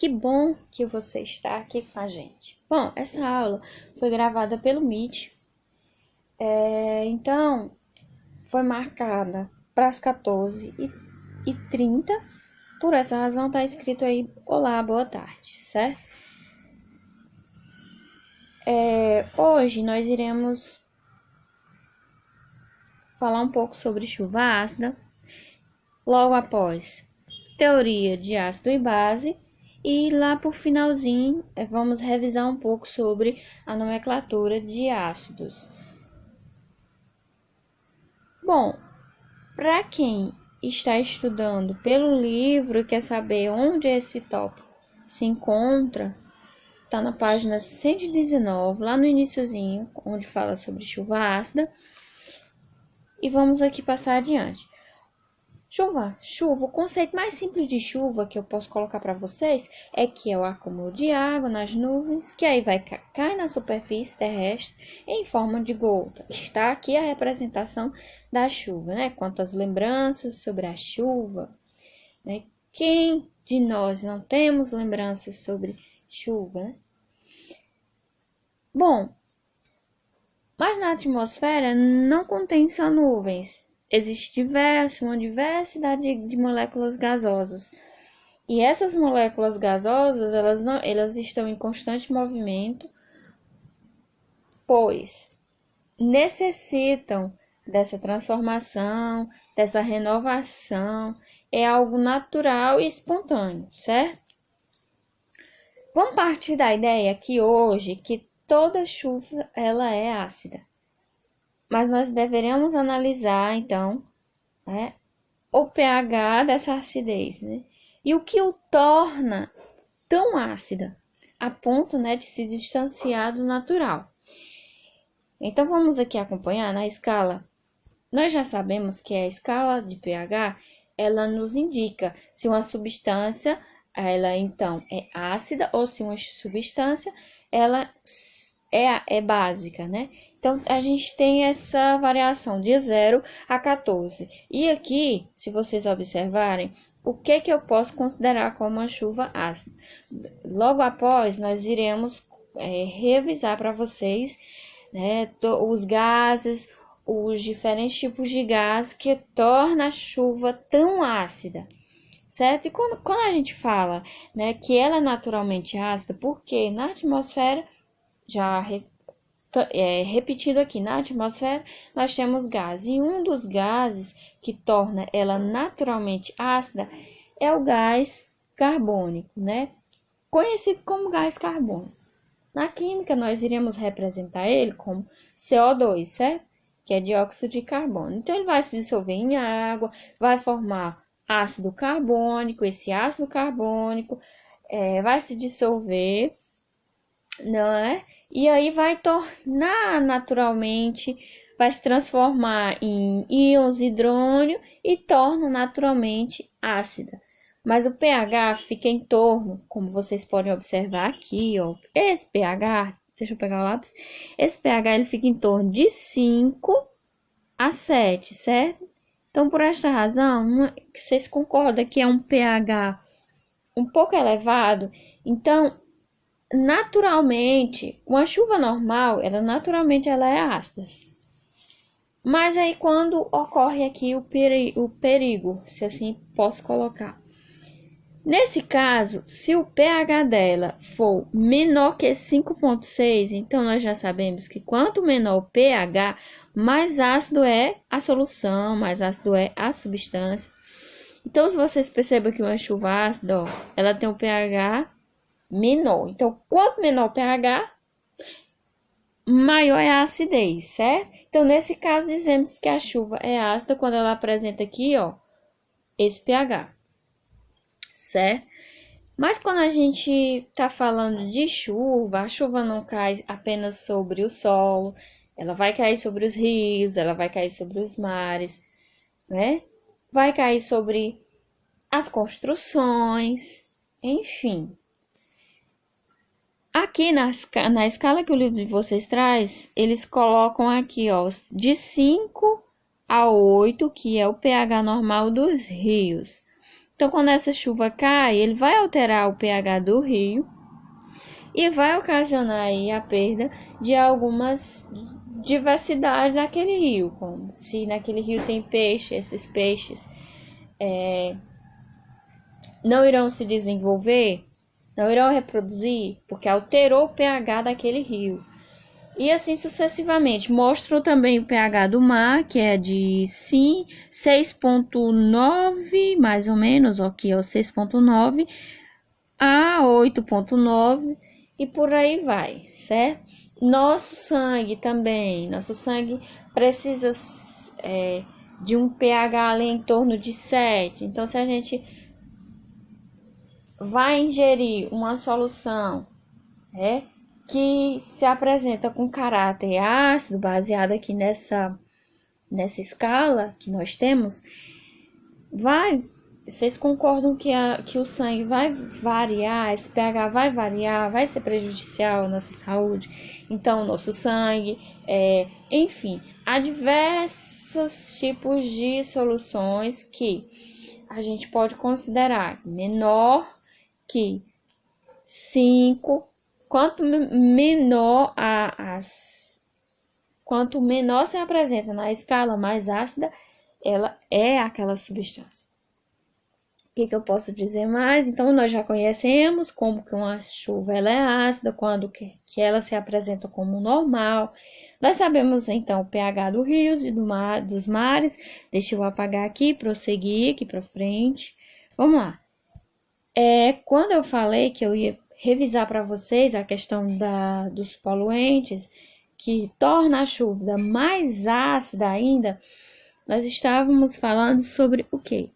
Que bom que você está aqui com a gente. Bom, essa aula foi gravada pelo Meet, então foi marcada para as 14h30. Por essa razão está escrito aí, olá, boa tarde, certo? Hoje nós iremos falar um pouco sobre chuva ácida, logo após teoria de ácido e base, e lá por finalzinho vamos revisar um pouco sobre a nomenclatura de ácidos. Bom, para quem está estudando pelo livro e quer saber onde esse tópico se encontra, está na página 119, lá no iniciozinho, onde fala sobre chuva ácida. E vamos aqui passar adiante. Chuva, o conceito mais simples de chuva que eu posso colocar para vocês é que é o acúmulo de água nas nuvens, que aí vai cair na superfície terrestre em forma de gota. Está aqui a representação da chuva, né? Quantas lembranças sobre a chuva, né? Quem de nós não temos lembranças sobre chuva, né? Bom, mas na atmosfera não contém só nuvens. Existe uma diversidade de moléculas gasosas. E essas moléculas gasosas, elas estão em constante movimento, pois necessitam dessa transformação, dessa renovação. É algo natural e espontâneo, certo? Vamos partir da ideia que hoje, que toda chuva ela é ácida. Mas nós deveremos analisar, então, o pH dessa acidez, né? E o que o torna tão ácida, a ponto, de se distanciar do natural. Então, vamos aqui acompanhar na escala. Nós já sabemos que a escala de pH, ela nos indica se uma substância, ela, então, é ácida ou se uma substância, ela é básica, né? Então, a gente tem essa variação de 0 a 14. E aqui, se vocês observarem, o que eu posso considerar como uma chuva ácida? Logo após, nós iremos revisar para vocês, os gases, os diferentes tipos de gás que tornam a chuva tão ácida, certo? E quando a gente fala, que ela é naturalmente ácida, porque na atmosfera, repetindo aqui, na atmosfera nós temos gases, e um dos gases que torna ela naturalmente ácida é o gás carbônico, conhecido como gás carbônico. Na química nós iremos representar ele como CO2, certo? Que é dióxido de carbono. Então ele vai se dissolver em água, vai formar ácido carbônico. Esse ácido carbônico vai se dissolver, e aí vai tornar naturalmente, vai se transformar em íons hidrônio e torna naturalmente ácida. Mas o pH fica em torno, como vocês podem observar aqui, ó, esse pH, deixa eu pegar o lápis, esse pH ele fica em torno de 5 a 7, certo? Então, por esta razão, vocês concordam que é um pH um pouco elevado? Então, naturalmente, uma chuva normal, ela é ácida. Mas aí quando ocorre aqui o perigo, se assim posso colocar. Nesse caso, se o pH dela for menor que 5,6, então nós já sabemos que quanto menor o pH, mais ácido é a solução, mais ácido é a substância. Então, se vocês percebem que uma chuva ácida, ela tem um pH menor. Então, quanto menor o pH, maior é a acidez, certo? Então, nesse caso, dizemos que a chuva é ácida quando ela apresenta aqui, esse pH, certo? Mas quando a gente está falando de chuva, a chuva não cai apenas sobre o solo, ela vai cair sobre os rios, ela vai cair sobre os mares, Vai cair sobre as construções, enfim. Aqui na escala que o livro de vocês traz, eles colocam aqui, de 5 a 8, que é o pH normal dos rios. Então, quando essa chuva cai, ele vai alterar o pH do rio e vai ocasionar aí a perda de algumas diversidades daquele rio, como se naquele rio tem peixe, esses peixes não irão se desenvolver, não irão reproduzir, porque alterou o pH daquele rio. E assim sucessivamente. Mostram também o pH do mar, que é de 6,9, mais ou menos, aqui é o 6,9 a 8,9 e por aí vai, certo? Nosso sangue também, nosso sangue precisa de um pH ali em torno de 7. Então, se a gente vai ingerir uma solução que se apresenta com caráter ácido, baseado aqui nessa escala que nós temos, vocês concordam que o sangue vai variar, esse pH vai variar, vai ser prejudicial à nossa saúde? Então, o nosso sangue, enfim, há diversos tipos de soluções que a gente pode considerar menor que 5. Quanto menor quanto menor se apresenta na escala mais ácida, ela é aquela substância. O que eu posso dizer mais? Então, nós já conhecemos como que uma chuva ela é ácida, quando que ela se apresenta como normal. Nós sabemos, então, o pH dos rios e dos mares. Deixa eu apagar aqui, prosseguir aqui para frente. Vamos lá. Quando eu falei que eu ia revisar para vocês a questão dos poluentes, que torna a chuva mais ácida ainda, nós estávamos falando sobre o quê?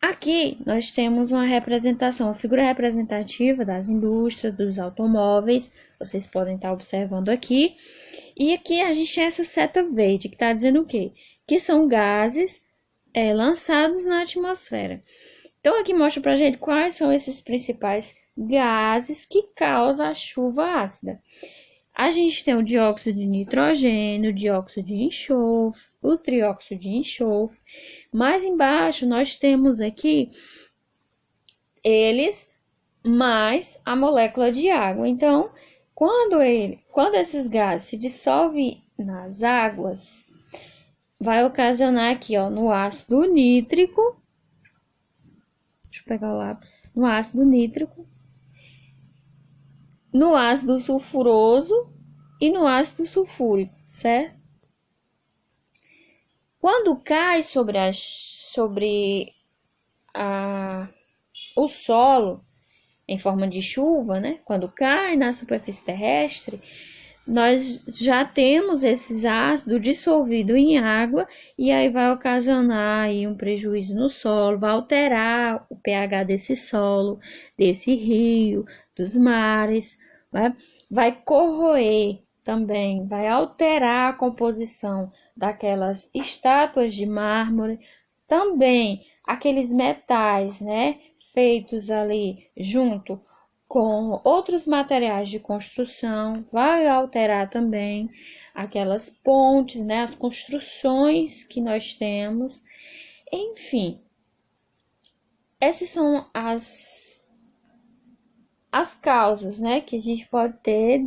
Aqui nós temos uma representação, uma figura representativa das indústrias, dos automóveis, vocês podem estar observando aqui. E aqui a gente tem essa seta verde, que está dizendo o quê? Que são gases lançados na atmosfera. Então, aqui mostra pra gente quais são esses principais gases que causam a chuva ácida. A gente tem o dióxido de nitrogênio, o dióxido de enxofre, o trióxido de enxofre. Mais embaixo, nós temos aqui eles mais a molécula de água. Então, quando esses gases se dissolvem nas águas, vai ocasionar aqui, no ácido nítrico. Deixa eu pegar o lápis. No ácido nítrico, no ácido sulfuroso e no ácido sulfúrico, certo? Quando cai sobre o solo, em forma de chuva, né? Quando cai na superfície terrestre, nós já temos esses ácidos dissolvidos em água e aí vai ocasionar aí um prejuízo no solo, vai alterar o pH desse solo, desse rio, dos mares, vai corroer também, vai alterar a composição daquelas estátuas de mármore, também aqueles metais, né, feitos ali junto com outros materiais de construção, vai alterar também aquelas pontes, né, as construções que nós temos. Enfim, essas são as causas, né, que a gente pode ter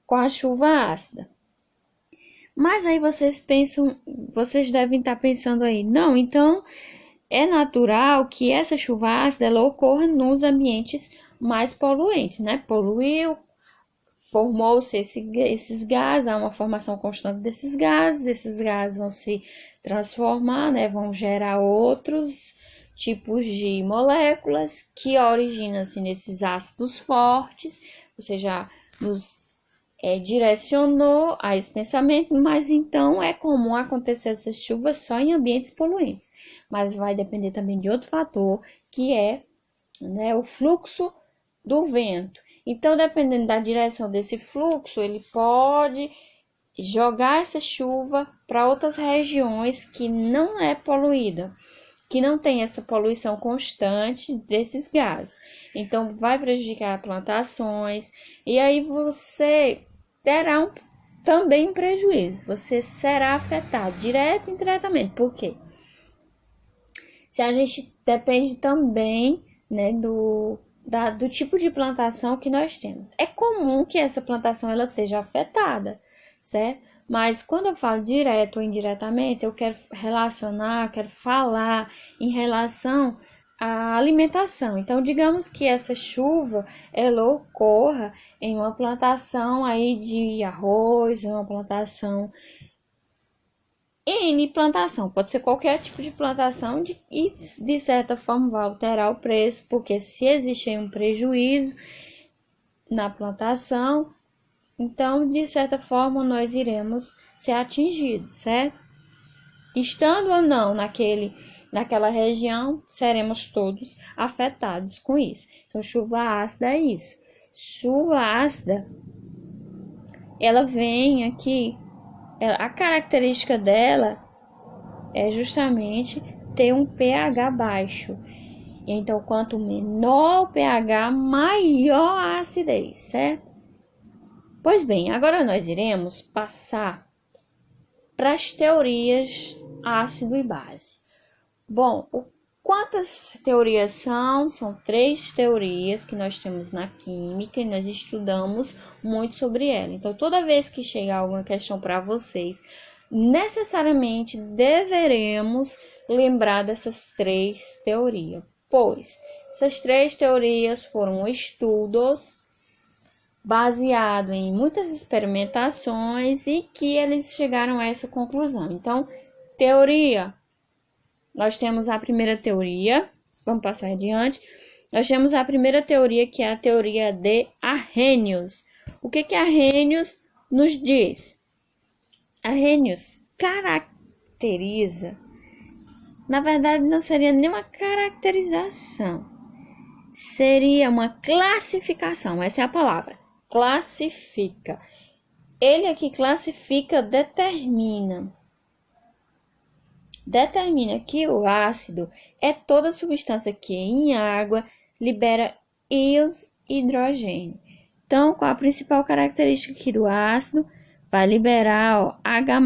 com a chuva ácida. Mas aí vocês devem estar pensando aí, não, então é natural que essa chuva ácida ela ocorra nos ambientes mais poluentes, né? Poluiu, formou-se esses gases, há uma formação constante desses gases, esses gases vão se transformar, né? Vão gerar outros tipos de moléculas que originam-se nesses ácidos fortes. Você já nos direcionou a esse pensamento, mas então é comum acontecer essas chuvas só em ambientes poluentes. Mas vai depender também de outro fator, que é, né, o fluxo do vento. Então, dependendo da direção desse fluxo, ele pode jogar essa chuva para outras regiões que não é poluída, que não tem essa poluição constante desses gases. Então, vai prejudicar plantações e aí você terá também um prejuízo. Você será afetado direto e indiretamente. Por quê? Se a gente depende também, né, do tipo de plantação que nós temos. É comum que essa plantação ela seja afetada, certo? Mas quando eu falo direto ou indiretamente, eu quero relacionar, quero falar em relação à alimentação. Então, digamos que essa chuva ela ocorra em uma plantação aí de arroz, uma plantação N plantação, pode ser qualquer tipo de plantação e de certa forma vai alterar o preço, porque se existe um prejuízo na plantação, então de certa forma nós iremos ser atingidos, certo? Estando ou não naquela região, seremos todos afetados com isso. Então chuva ácida é isso. Chuva ácida, ela vem aqui. A característica dela é justamente ter um pH baixo. Então, quanto menor o pH, maior a acidez, certo? Pois bem, agora nós iremos passar para as teorias ácido e base. Bom, quantas teorias são? São 3 teorias que nós temos na química e nós estudamos muito sobre ela. Então, toda vez que chegar alguma questão para vocês, necessariamente deveremos lembrar dessas 3 teorias, pois essas 3 teorias foram estudos baseados em muitas experimentações e que eles chegaram a essa conclusão. Então, teoria. Nós temos a primeira teoria, vamos passar adiante. Nós temos a primeira teoria, que é a teoria de Arrhenius. O que Arrhenius nos diz? Arrhenius caracteriza, na verdade não seria nenhuma caracterização, seria uma classificação, essa é a palavra, classifica. Ele aqui classifica, determina que o ácido é toda substância que em água libera íons hidrogênio. Então, qual a principal característica aqui do ácido? Vai liberar H+.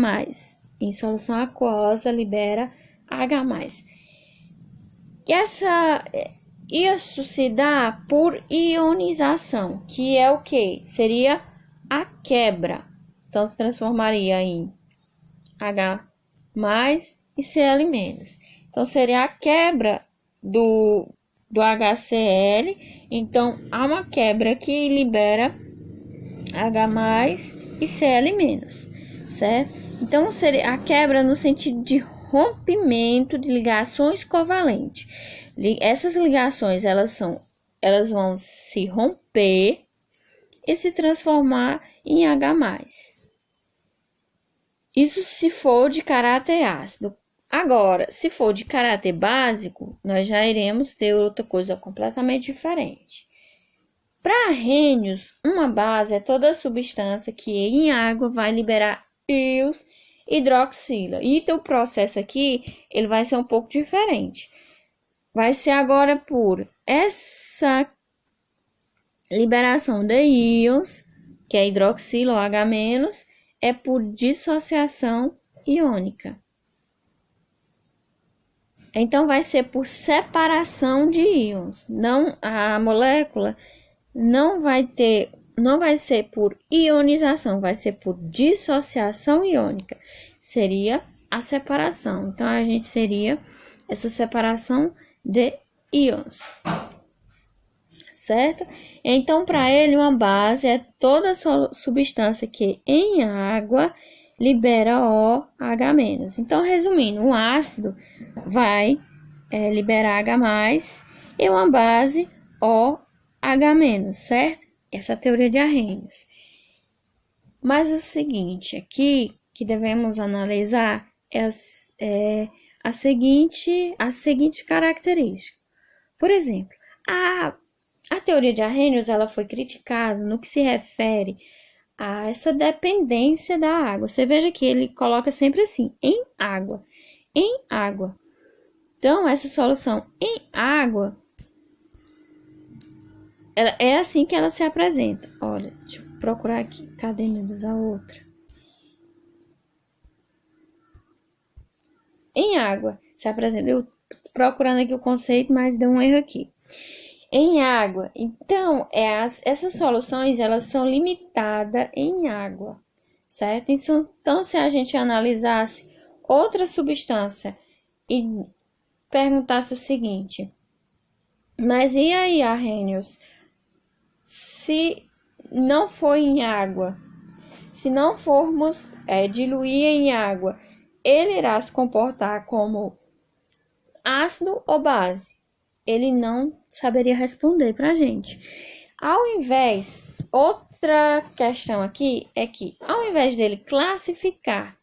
Em solução aquosa, libera H+. E isso se dá por ionização, que é o que? Seria a quebra. Então, se transformaria em H+ e Cl-. Então, seria a quebra do HCl. Então, há uma quebra que libera H+ e Cl-, certo? Então, seria a quebra no sentido de rompimento de ligações covalentes. Essas ligações, elas vão se romper e se transformar em H+. Isso se for de caráter ácido. Agora, se for de caráter básico, nós já iremos ter outra coisa completamente diferente. Para Arrhenius, uma base é toda substância que em água vai liberar íons hidroxila. E o processo aqui, ele vai ser um pouco diferente. Vai ser agora por essa liberação de íons, que é hidroxila ou H-, é por dissociação iônica. Então, vai ser por separação de íons. Não, a molécula não vai ser por ionização, vai ser por dissociação iônica. Seria a separação. Então, a gente seria essa separação de íons. Certo? Então, para ele, uma base é toda substância que em água libera OH-. Então, resumindo, um ácido vai liberar H+, e uma base OH-, certo? Essa é a teoria de Arrhenius. Mas o seguinte, aqui que devemos analisar é a seguinte característica. Por exemplo, a teoria de Arrhenius ela foi criticada no que se refere a essa dependência da água. Você veja que ele coloca sempre assim, em água. Então, essa solução em água, ela é assim que ela se apresenta. Olha, deixa eu procurar aqui. Cadê a outra? Em água se apresenta. Eu procurando aqui o conceito, mas deu um erro aqui. Em água. Então, essas soluções, elas são limitadas em água, certo? Então, se a gente analisasse outra substância e perguntasse o seguinte: mas e aí, Arrhenius, se não for em água, se não formos diluir em água, ele irá se comportar como ácido ou base? Ele não saberia responder para a gente. Outra questão aqui é que, ao invés dele classificar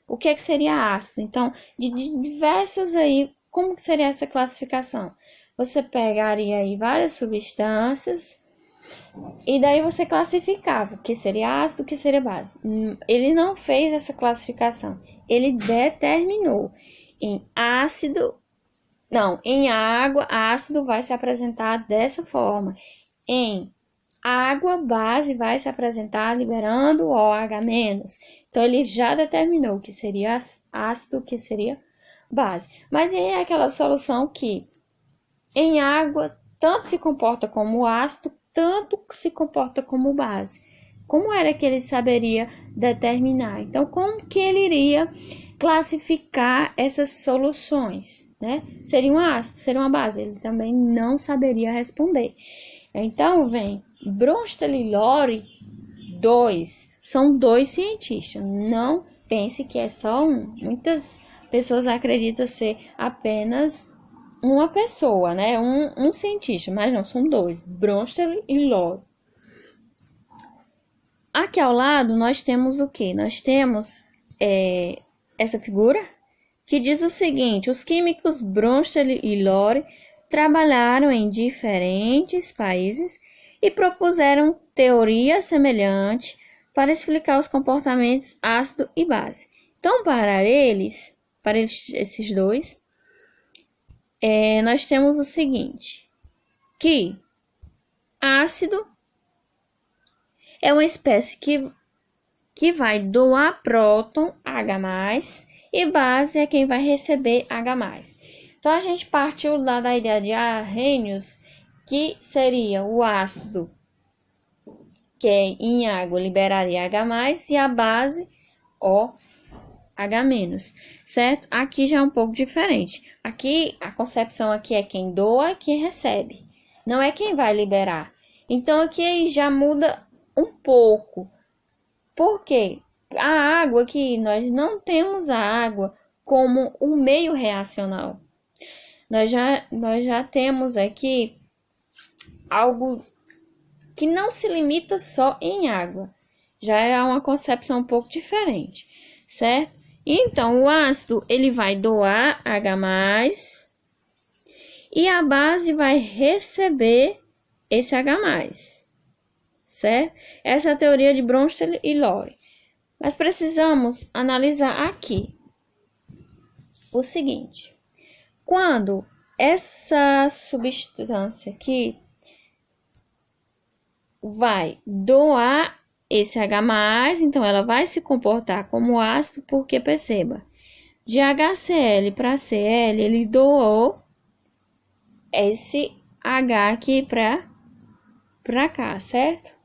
o que seria ácido, então, de diversos aí, como que seria essa classificação? Você pegaria aí várias substâncias e daí você classificava o que seria ácido, o que seria base. Ele não fez essa classificação, ele determinou em água, ácido vai se apresentar dessa forma. Em água, base vai se apresentar liberando OH-. Então, ele já determinou o que seria ácido, o que seria base. Mas é aquela solução que em água tanto se comporta como ácido, tanto se comporta como base. Como era que ele saberia determinar? Então, como que ele iria classificar essas soluções, né? Seria um ácido, seria uma base? Ele também não saberia responder. Então, vem Bronsted e Lowry, são 2 cientistas. Não pense que é só um. Muitas pessoas acreditam ser apenas uma pessoa, né? Um cientista, mas não, são 2, Bronsted e Lowry. Aqui ao lado nós temos o quê? Nós temos essa figura que diz o seguinte: os químicos Bronsted e Lowry trabalharam em diferentes países e propuseram teoria semelhante para explicar os comportamentos ácido e base. Então, para esses 2, nós temos o seguinte, que ácido é uma espécie que vai doar próton H+, e base é quem vai receber H+. Então, a gente partiu lá da ideia de Arrhenius, que seria o ácido, que em água liberaria H+, e a base OH-, certo? Aqui já é um pouco diferente. Aqui, a concepção aqui é quem doa, quem recebe. Não é quem vai liberar. Então, aqui já muda um pouco. Por quê? A água aqui, nós não temos a água como um meio reacional. Nós já temos aqui algo que não se limita só em água. Já é uma concepção um pouco diferente, certo? Então, o ácido, ele vai doar H+, e a base vai receber esse H+, certo? Essa é a teoria de Bronsted e Lowry. Mas precisamos analisar aqui o seguinte: quando essa substância aqui vai doar esse H+, então ela vai se comportar como ácido, porque perceba, de HCl para Cl, ele doou esse H aqui para cá, certo?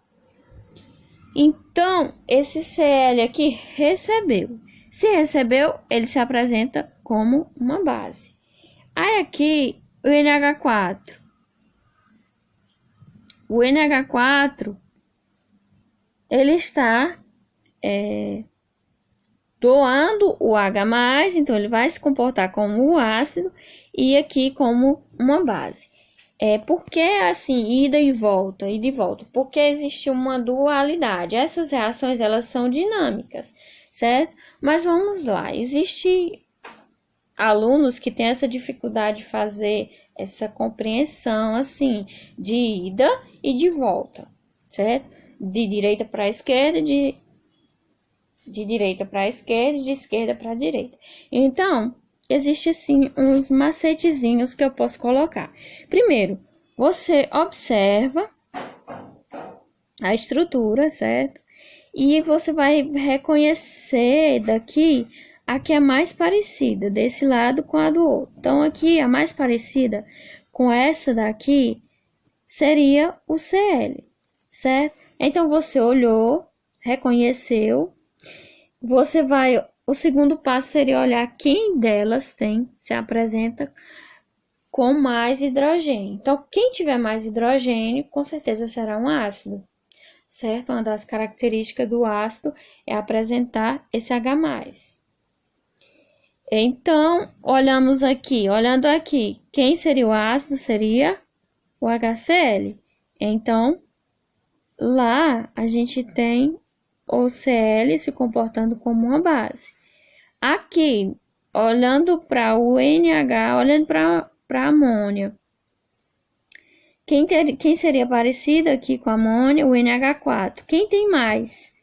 Então, esse Cl aqui recebeu. Se recebeu, ele se apresenta como uma base. Aí aqui, o NH4. O NH4, ele está doando o H+, então ele vai se comportar como o ácido e aqui como uma base. Por que assim, ida e volta? Porque existe uma dualidade. Essas reações, elas são dinâmicas, certo? Mas vamos lá, existe alunos que têm essa dificuldade de fazer essa compreensão, assim, de ida e de volta, certo? De direita para a esquerda, de direita para a esquerda e de esquerda para a direita. Então, existe assim uns macetezinhos que eu posso colocar. Primeiro, você observa a estrutura, certo? E você vai reconhecer daqui a que é mais parecida desse lado com a do outro. Então, aqui, a mais parecida com essa daqui seria o Cl, certo? Então, você olhou, reconheceu, o segundo passo seria olhar quem delas se apresenta com mais hidrogênio. Então, quem tiver mais hidrogênio, com certeza será um ácido, certo? Uma das características do ácido é apresentar esse H+. Então, olhando aqui, quem seria o ácido? Seria o HCl. Então, lá a gente tem o Cl se comportando como uma base. Aqui, olhando para o NH, olhando para a amônia, quem seria parecido aqui com a amônia? O NH4. Quem tem mais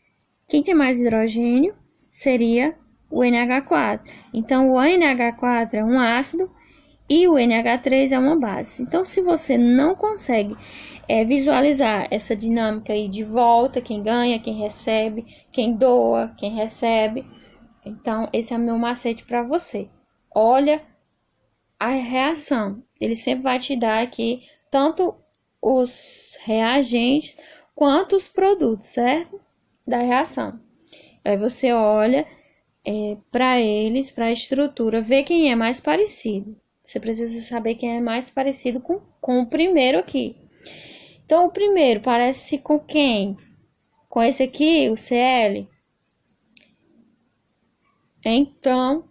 hidrogênio seria o NH4. Então, o NH4 é um ácido e o NH3 é uma base. Então, se você não consegue visualizar essa dinâmica aí de volta, quem ganha, quem recebe, quem doa, quem recebe, então esse é o meu macete para você. Olha a reação. Ele sempre vai te dar aqui tanto os reagentes quanto os produtos, certo? Da reação. Aí você olha para eles, para a estrutura, ver quem é mais parecido. Você precisa saber quem é mais parecido com o primeiro aqui. Então, o primeiro parece com quem? Com esse aqui, o Cl. Então,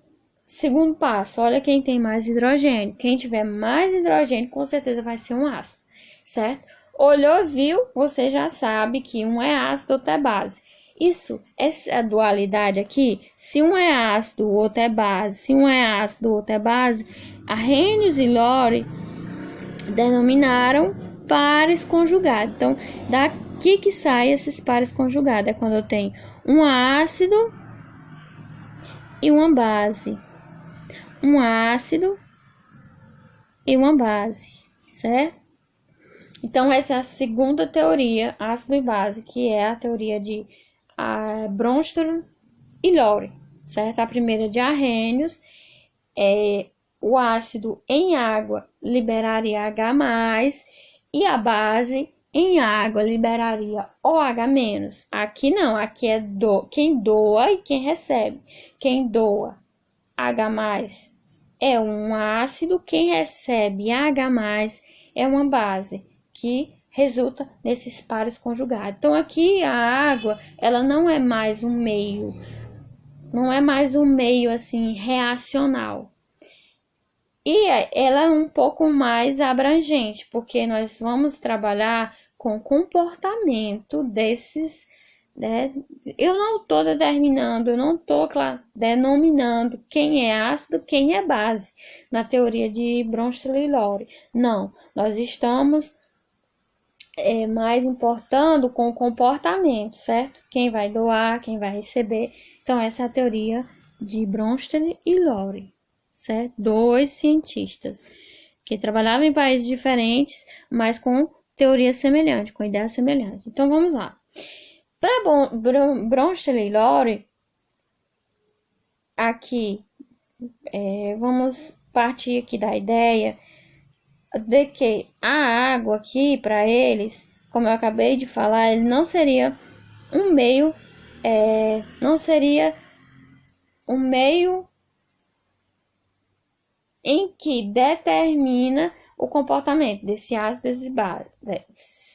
segundo passo, olha quem tem mais hidrogênio. Quem tiver mais hidrogênio, com certeza vai ser um ácido, certo? Olhou, viu, você já sabe que um é ácido, outro é base. Isso, essa dualidade aqui, se um é ácido, o outro é base, se um é ácido, o outro é base, Arrhenius e Lowry denominaram pares conjugados. Então, daqui que sai esses pares conjugados, é quando eu tenho um ácido e uma base. Um ácido e uma base, certo? Então, essa é a segunda teoria, ácido e base, que é a teoria de Bronsted e Lowry, certo? A primeira de Arrhenius, o ácido em água liberaria H+, e a base em água liberaria OH-. Aqui não, aqui é quem doa e quem recebe. Quem doa H+ é um ácido, quem recebe H+ é uma base, que resulta nesses pares conjugados. Então, aqui a água, ela não é mais um meio, assim, reacional. E ela é um pouco mais abrangente, porque nós vamos trabalhar com o comportamento desses, né? Eu não estou determinando, eu não estou denominando quem é ácido, quem é base, na teoria de Bronsted e Lowry. Não, nós estamos mais importando com o comportamento, certo? Quem vai doar, quem vai receber. Então, essa é a teoria de Bronsted e Lowry, certo? Dois cientistas que trabalhavam em países diferentes, mas com teoria semelhante, com ideia semelhante. Então, vamos lá. Para Bronsted e Lowry, aqui, vamos partir aqui da ideia de que a água aqui, para eles, como eu acabei de falar, ele não seria um meio, em que determina o comportamento desse ácido,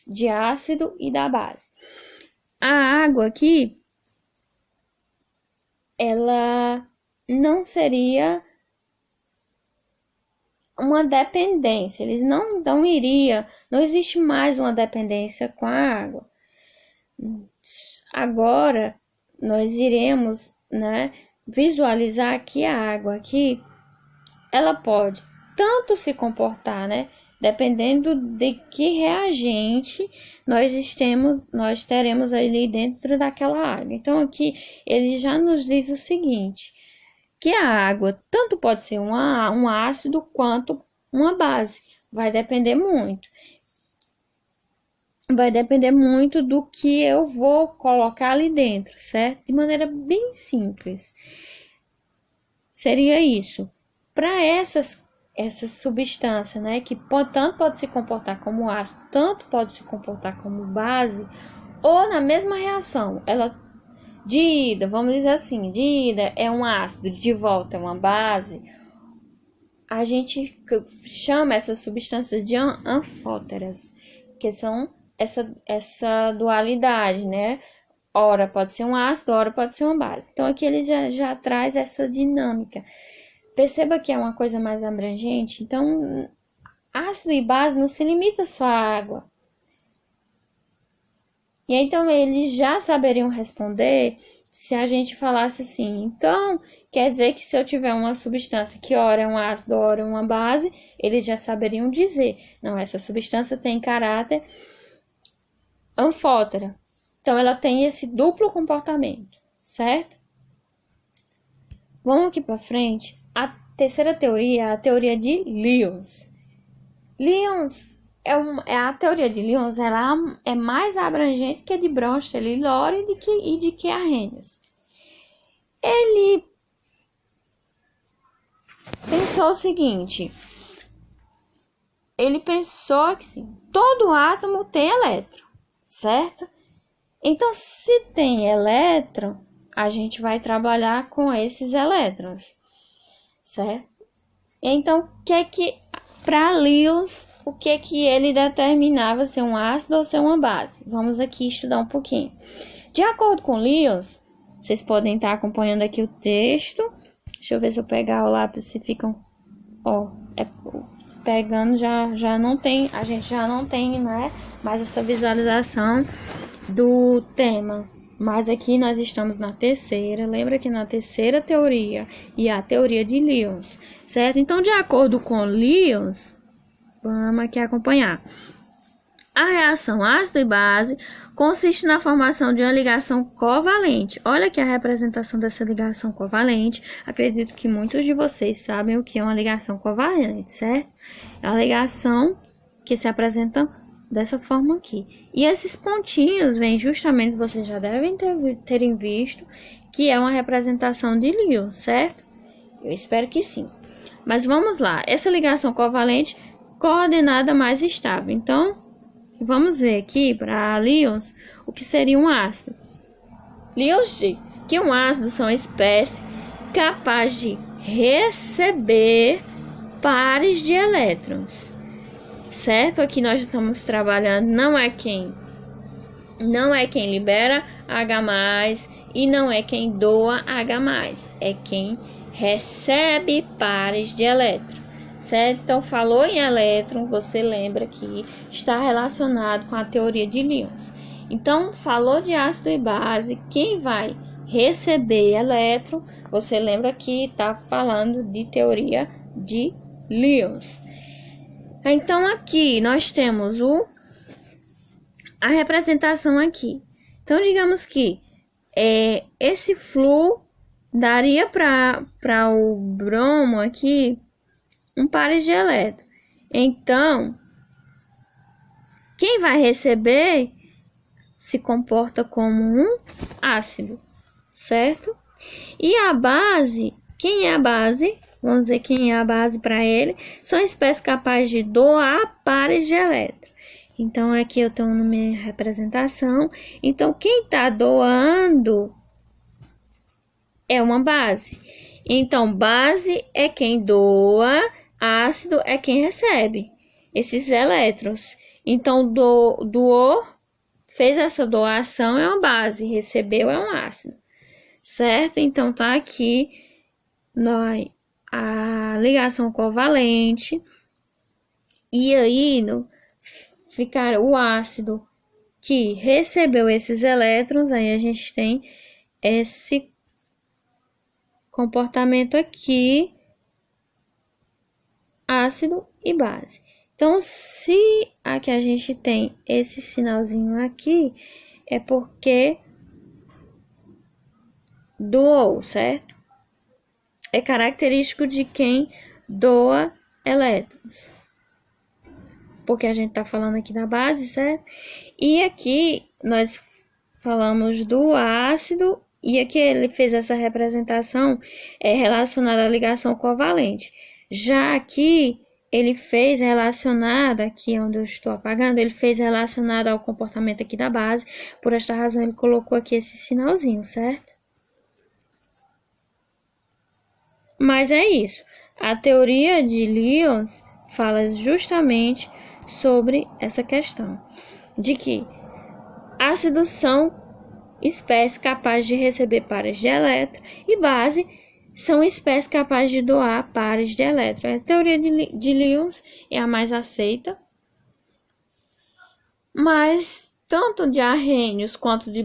de ácido e da base. A água aqui, ela não seria uma dependência, eles não existe mais uma dependência com a água. Agora, nós iremos, visualizar que a água aqui, ela pode tanto se comportar, dependendo de que reagente nós teremos ali dentro daquela água. Então, aqui, ele já nos diz o seguinte, que a água tanto pode ser um ácido quanto uma base. Vai depender muito. Vai depender muito do que eu vou colocar ali dentro, certo? De maneira bem simples. seria isso. Para essas substâncias, né, que tanto pode se comportar como ácido, tanto pode se comportar como base, ou na mesma reação, ela de ida, vamos dizer assim, de ida é um ácido, de volta é uma base, a gente chama essas substâncias de anfóteras, que são essa dualidade, né? Ora pode ser um ácido, ora pode ser uma base. Então aqui ele já traz essa dinâmica. Perceba que é uma coisa mais abrangente. Então, ácido e base não se limita só à água. E então eles já saberiam responder se a gente falasse assim. Então, quer dizer que se eu tiver uma substância que ora é um ácido, ora é uma base, eles já saberiam dizer. Não, essa substância tem caráter anfótera. Então, ela tem esse duplo comportamento, certo? Vamos aqui para frente. A terceira teoria é a teoria de Lyons. Lyons a teoria de Lyons, ela é mais abrangente que a de Bronsted e Lore e de que Arrhenius. Ele pensou o seguinte. Ele pensou que sim, todo átomo tem elétron, certo? Então, se tem elétron, a gente vai trabalhar com esses elétrons, certo? Então, para Lyons, o que ele determinava ser um ácido ou ser uma base? Vamos aqui estudar um pouquinho. De acordo com Lyons, vocês podem estar acompanhando aqui o texto. Deixa eu ver se eu pegar o lápis, se ficam... pegando já não tem, a gente já não tem, né, mais essa visualização do tema. Mas aqui nós estamos na terceira, lembra que na terceira teoria e a teoria de Lyons, certo? Então, de acordo com Lyons, vamos aqui acompanhar. A reação ácido e base consiste na formação de uma ligação covalente. Olha aqui a representação dessa ligação covalente. Acredito que muitos de vocês sabem o que é uma ligação covalente, certo? É a ligação que se apresenta dessa forma aqui. E esses pontinhos vêm justamente, vocês já devem terem visto, que é uma representação de Lyons, certo? Eu espero que sim. Mas vamos lá. Essa ligação covalente coordenada mais estável. Então, vamos ver aqui para Lyons o que seria um ácido. Lyons diz que um ácido são espécies capazes de receber pares de elétrons. Certo? Aqui nós estamos trabalhando, não é quem libera H+, e não é quem doa H+, é quem recebe pares de elétron, certo? Então, falou em elétron, você lembra que está relacionado com a teoria de Lyons. Então, falou de ácido e base, quem vai receber elétron, você lembra que está falando de teoria de Lyons. Então, aqui nós temos a representação aqui. Então, digamos que esse flu daria para o bromo aqui um par de elétrons. Então, quem vai receber se comporta como um ácido, certo? E a base, quem é a base? Vamos ver quem é a base para ele. São espécies capazes de doar pares de elétrons. Então, aqui eu tenho na minha representação. Então, quem está doando é uma base. Então, base é quem doa, ácido é quem recebe esses elétrons. Então, doou, fez essa doação, é uma base. Recebeu, é um ácido. Certo? Então, tá aqui a ligação covalente. E aí, ficar o ácido que recebeu esses elétrons, aí a gente tem esse comportamento aqui, ácido e base. Então, se aqui a gente tem esse sinalzinho aqui, é porque doou, certo? É característico de quem doa elétrons. Porque a gente está falando aqui da base, certo? E aqui nós falamos do ácido E aqui ele fez essa representação relacionada à ligação covalente. Já aqui ele fez relacionado, aqui onde eu estou apagando, ele fez relacionado ao comportamento aqui da base. Por esta razão ele colocou aqui esse sinalzinho, certo? Mas é isso. A teoria de Lyons fala justamente sobre essa questão de que ácidos são espécies capazes de receber pares de elétron e base são espécies capazes de doar pares de elétron. A teoria de Lyons é a mais aceita, mas tanto de Arrhenius quanto de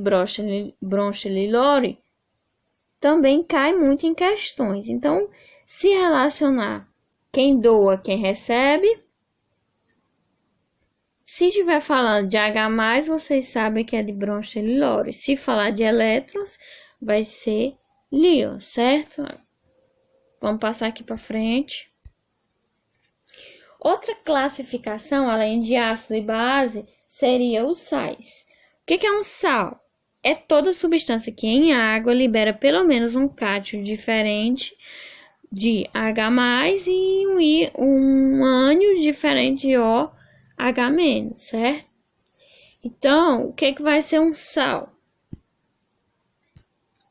Bronsted-Lowry também cai muito em questões. Então, se relacionar quem doa, quem recebe. Se estiver falando de H+, vocês sabem que é de Bronsted-Lowry. Se falar de elétrons, vai ser Lyons, certo? Vamos passar aqui para frente. Outra classificação, além de ácido e base, seria os sais. O que é um sal? É toda substância que em água libera pelo menos um cátion diferente de H+, e um ânion diferente de OH-, certo? Então, o que vai ser um sal?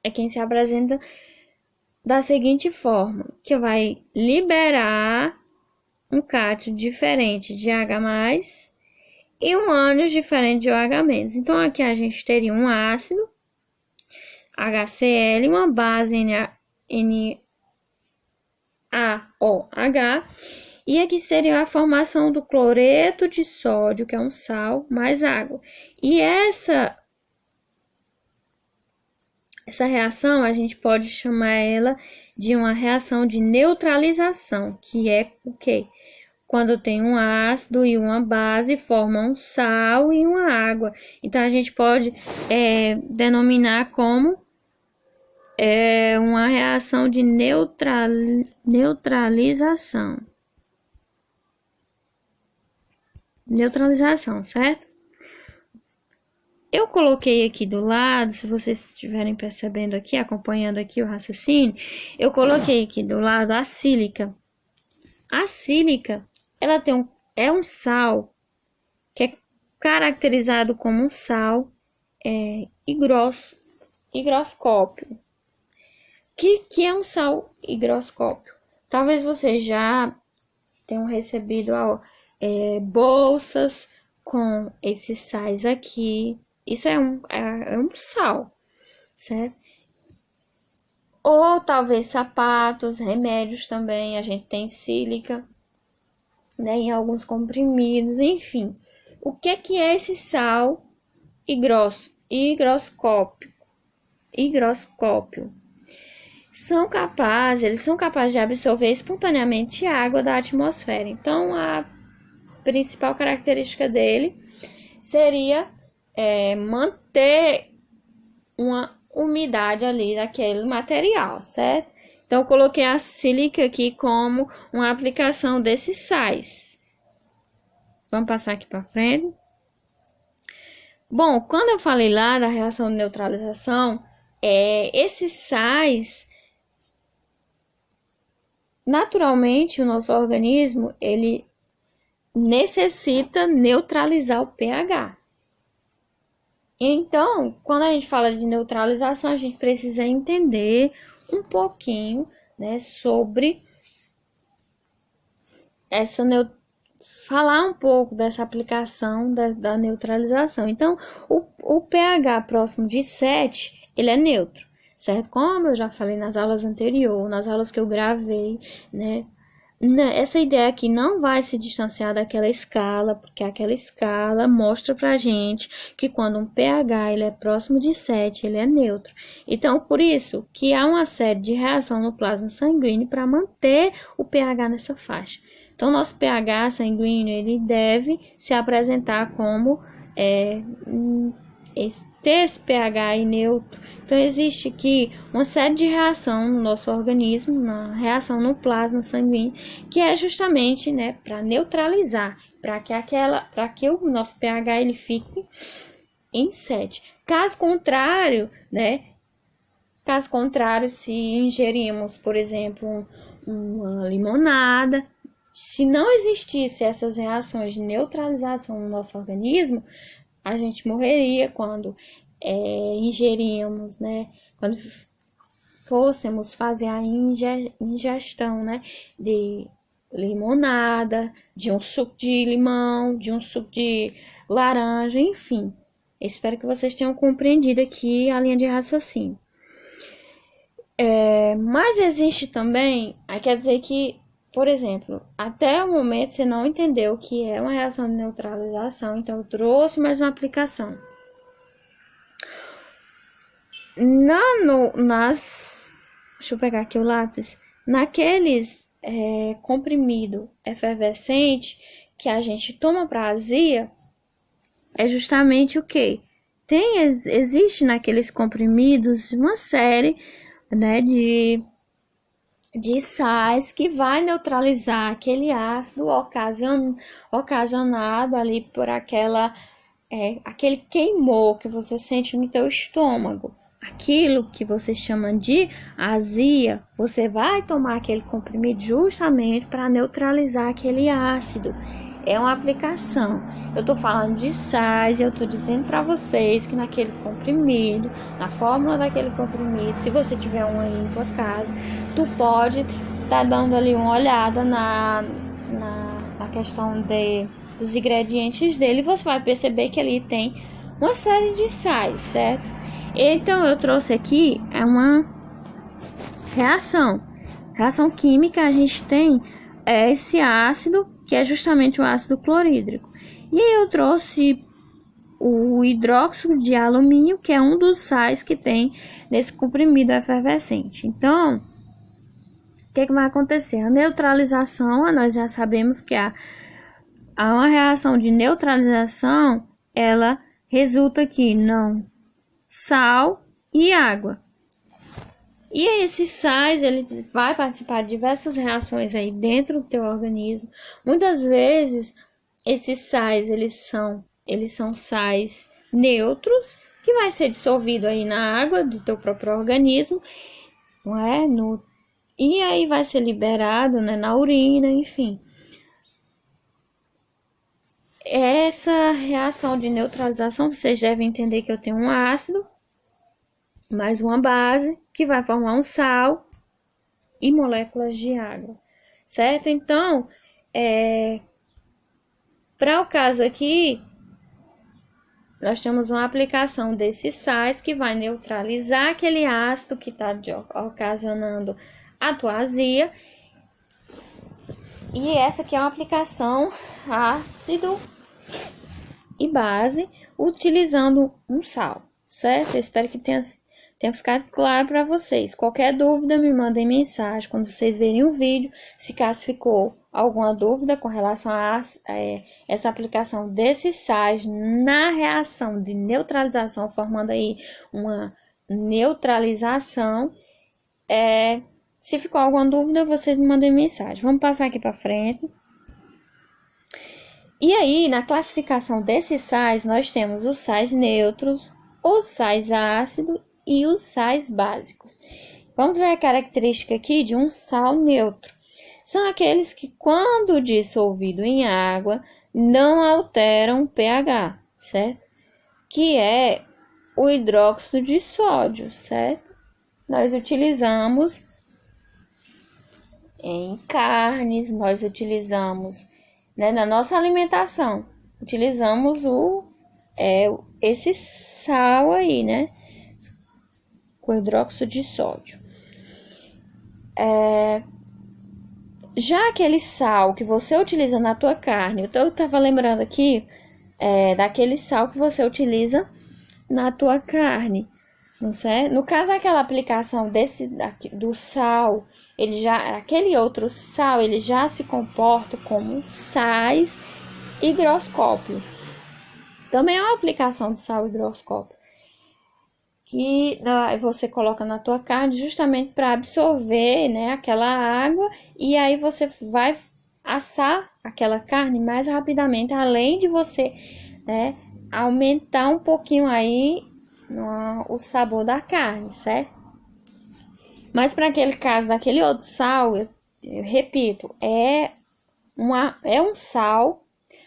É quem se apresenta da seguinte forma, que vai liberar um cátion diferente de H+, e um ânion diferente de OH-. Então, aqui a gente teria um ácido, HCl, uma base NaOH, e aqui seria a formação do cloreto de sódio, que é um sal, mais água. E essa reação, a gente pode chamar ela de uma reação de neutralização, que é o quê? Quando tem um ácido e uma base, formam um sal e uma água. Então, a gente pode denominar como uma reação de neutralização. Neutralização, certo? Eu coloquei aqui do lado, se vocês estiverem percebendo aqui, acompanhando aqui o raciocínio, eu coloquei aqui do lado a sílica. A sílica, ela é um sal que é caracterizado como um sal higroscópio. O que é um sal higroscópio? Talvez vocês já tenham recebido bolsas com esses sais aqui. Isso é um sal, certo? Ou talvez sapatos, remédios também, a gente tem sílica, né, em alguns comprimidos, enfim. O que é esse sal higroscópio? Eles são capazes de absorver espontaneamente água da atmosfera. Então, a principal característica dele seria manter uma umidade ali daquele material, certo? Então, eu coloquei a sílica aqui como uma aplicação desses sais. Vamos passar aqui para frente. Bom, quando eu falei lá da reação de neutralização, esses sais, naturalmente, o nosso organismo, ele necessita neutralizar o pH. Então, quando a gente fala de neutralização, a gente precisa entender um pouquinho, né, sobre falar um pouco dessa aplicação da neutralização. Então, o pH próximo de 7, ele é neutro, certo? Como eu já falei nas aulas anteriores, nas aulas que eu gravei, né? Essa ideia aqui não vai se distanciar daquela escala, porque aquela escala mostra pra gente que quando um pH ele é próximo de 7, ele é neutro. Então, por isso que há uma série de reação no plasma sanguíneo para manter o pH nessa faixa. Então, nosso pH sanguíneo ele deve se apresentar como esse pH neutro. Então, existe aqui uma série de reação no nosso organismo, uma reação no plasma sanguíneo, que é justamente, né, para neutralizar, para que o nosso pH ele fique em 7. Caso contrário, né, Caso contrário, se ingerimos, por exemplo, uma limonada, se não existisse essas reações de neutralização no nosso organismo, a gente morreria quando ingeríamos, né? Quando fôssemos fazer a ingestão, né, de limonada, de um suco de limão, de um suco de laranja, enfim. Espero que vocês tenham compreendido aqui a linha de raciocínio. Mas existe também, aí quer dizer que, por exemplo, até o momento você não entendeu o que é uma reação de neutralização, então eu trouxe mais uma aplicação. Deixa eu pegar aqui o lápis. Naqueles comprimido efervescente que a gente toma para azia, é justamente o que? Existe naqueles comprimidos uma série, né, de sais que vai neutralizar aquele ácido ocasionado ali por aquele queimor que você sente no teu estômago. Aquilo que você chama de azia, você vai tomar aquele comprimido justamente para neutralizar aquele ácido. É uma aplicação. Eu tô falando de sais e eu tô dizendo para vocês que naquele comprimido, na fórmula daquele comprimido, se você tiver um aí em tua casa, tu pode tá dando ali uma olhada na questão dos ingredientes dele, e você vai perceber que ali tem uma série de sais, certo? Então eu trouxe aqui uma reação química. A gente tem esse ácido, que é justamente o ácido clorídrico, e aí eu trouxe o hidróxido de alumínio, que é um dos sais que tem nesse comprimido efervescente. Então, o que vai acontecer? A neutralização, nós já sabemos que há uma reação de neutralização, ela resulta aqui não sal e água. E esses sais, ele vai participar de diversas reações aí dentro do teu organismo. Muitas vezes, esses sais, eles são sais neutros, que vai ser dissolvido aí na água do teu próprio organismo, não é? E aí vai ser liberado, né, na urina, enfim. Essa reação de neutralização, vocês devem entender que eu tenho um ácido, mais uma base, que vai formar um sal e moléculas de água, certo? Então, para o caso aqui, nós temos uma aplicação desses sais que vai neutralizar aquele ácido que está ocasionando a tua azia. E essa aqui é uma aplicação ácido e base, utilizando um sal, certo? Eu espero que tenha ficado claro para vocês. Qualquer dúvida, me mandem mensagem quando vocês verem o vídeo. Se caso ficou alguma dúvida com relação a essa aplicação desses sais na reação de neutralização, formando aí uma neutralização, se ficou alguma dúvida, vocês me mandem mensagem. Vamos passar aqui para frente. E aí, na classificação desses sais, nós temos os sais neutros, os sais ácidos e os sais básicos. Vamos ver a característica aqui de um sal neutro. São aqueles que, quando dissolvido em água, não alteram o pH, certo? Que é o hidróxido de sódio, certo? Nós utilizamos em carnes, nós utilizamos, né, na nossa alimentação, utilizamos esse sal aí, né, com hidróxido de sódio. Já aquele sal que você utiliza na tua carne, eu estava lembrando aqui daquele sal que você utiliza na tua carne, não sei? No caso, aquela aplicação do sal, aquele outro sal, ele já se comporta como sais higroscópio. Também é uma aplicação do sal higroscópio, que você coloca na tua carne justamente para absorver, né, aquela água, e aí você vai assar aquela carne mais rapidamente, além de você, né, aumentar um pouquinho aí o sabor da carne, certo? Mas para aquele caso daquele outro sal, eu repito, é um sal,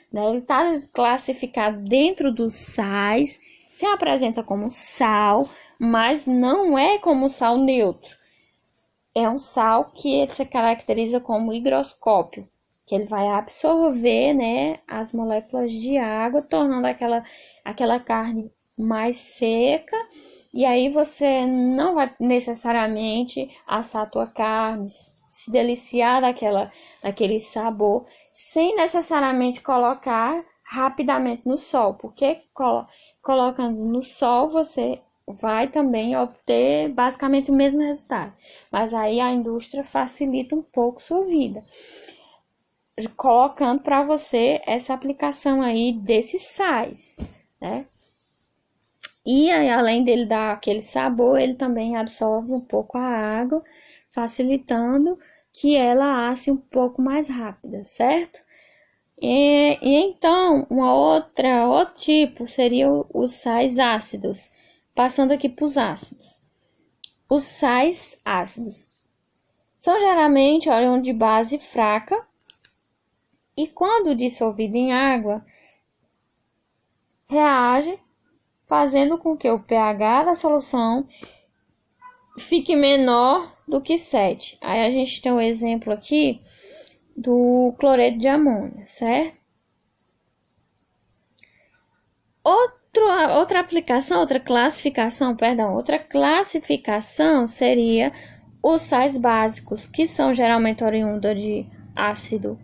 né? Ele está classificado dentro dos sais, se apresenta como sal, mas não é como sal neutro. É um sal que ele se caracteriza como higroscópio, que ele vai absorver, né, as moléculas de água, tornando aquela carne mais seca. E aí você não vai necessariamente assar a tua carne, se deliciar daquele sabor, sem necessariamente colocar rapidamente no sol, porque colocando no sol você vai também obter basicamente o mesmo resultado. Mas aí a indústria facilita um pouco sua vida, colocando para você essa aplicação aí desses sais, né? E aí, além dele dar aquele sabor, ele também absorve um pouco a água, facilitando que ela asse um pouco mais rápida, certo? E então, outro tipo seria os sais ácidos. Passando aqui para os ácidos. Os sais ácidos são geralmente oriundos de base fraca e, quando dissolvido em água, reage fazendo com que o pH da solução fique menor do que 7. Aí a gente tem um exemplo aqui do cloreto de amônia, certo? Outra classificação seria os sais básicos, que são geralmente oriundos de ácido